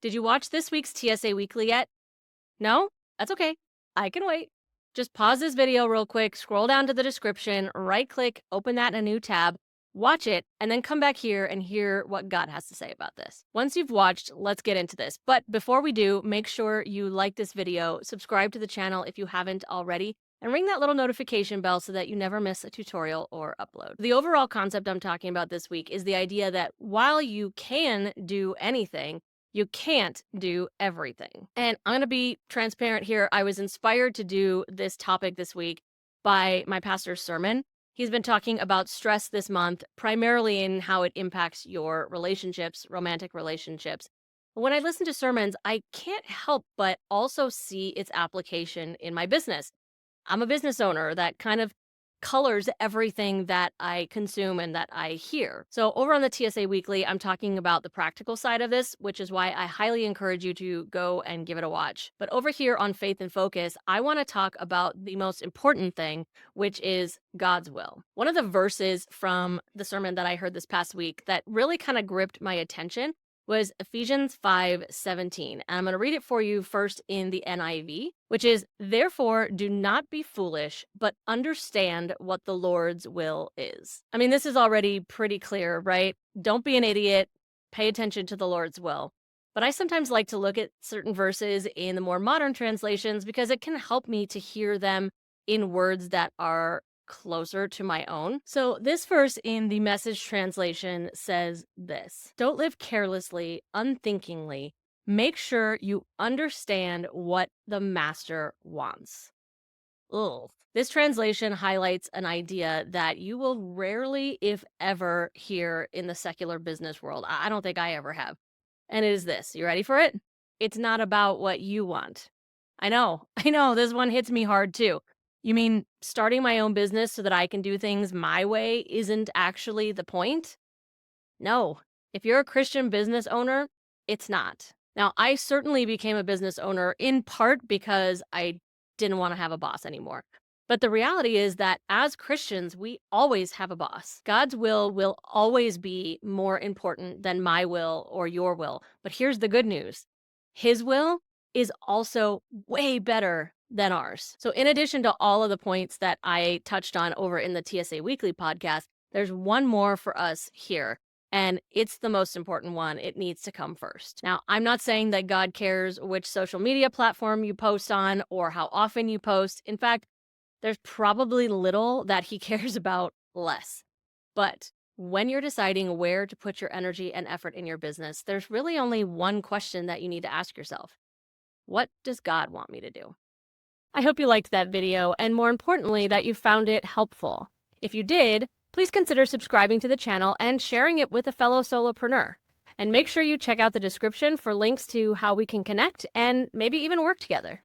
Did you watch this week's TSA Weekly yet? No? That's okay. I can wait. Just pause this video real quick, scroll down to the description, right click, open that in a new tab, watch it, and then come back here and hear what God has to say about this. Once you've watched, let's get into this. But before we do, make sure you like this video, subscribe to the channel if you haven't already, and ring that little notification bell so that you never miss a tutorial or upload. The overall concept I'm talking about this week is the idea that while you can do anything, you can't do everything. And I'm going to be transparent here. I was inspired to do this topic this week by my pastor's sermon. He's been talking about stress this month, primarily in how it impacts your relationships, romantic relationships. When I listen to sermons, I can't help but also see its application in my business. I'm a business owner. That kind of colors everything that I consume and that I hear. So over on the TSA Weekly, I'm talking about the practical side of this, which is why I highly encourage you to go and give it a watch. But over here on Faith and Focus, I want to talk about the most important thing, which is God's will. One of the verses from the sermon that I heard this past week that really kind of gripped my attention was Ephesians 5:17. And I'm going to read it for you first in the NIV, which is, "Therefore, do not be foolish, but understand what the Lord's will is." I mean, this is already pretty clear, right? Don't be an idiot. Pay attention to the Lord's will. But I sometimes like to look at certain verses in the more modern translations because it can help me to hear them in words that are closer to my own. So this verse in the Message translation says this: "Don't live carelessly, unthinkingly. Make sure you understand what the master wants." Ugh. This translation highlights an idea that you will rarely, if ever, hear in the secular business world. I don't think I ever have. And it is this. You ready for it? It's not about what you want. I know, this one hits me hard too. You mean starting my own business so that I can do things my way isn't actually the point? No. If you're a Christian business owner, it's not. Now, I certainly became a business owner in part because I didn't want to have a boss anymore. But the reality is that as Christians, we always have a boss. God's will always be more important than my will or your will. But here's the good news. His will is also way better than ours. So in addition to all of the points that I touched on over in the TSA Weekly podcast, there's one more for us here. And it's the most important one. It needs to come first. Now, I'm not saying that God cares which social media platform you post on or how often you post. In fact, there's probably little that he cares about less. But when you're deciding where to put your energy and effort in your business, there's really only one question that you need to ask yourself. What does God want me to do? I hope you liked that video, and more importantly, that you found it helpful. If you did, please consider subscribing to the channel and sharing it with a fellow solopreneur. And make sure you check out the description for links to how we can connect and maybe even work together.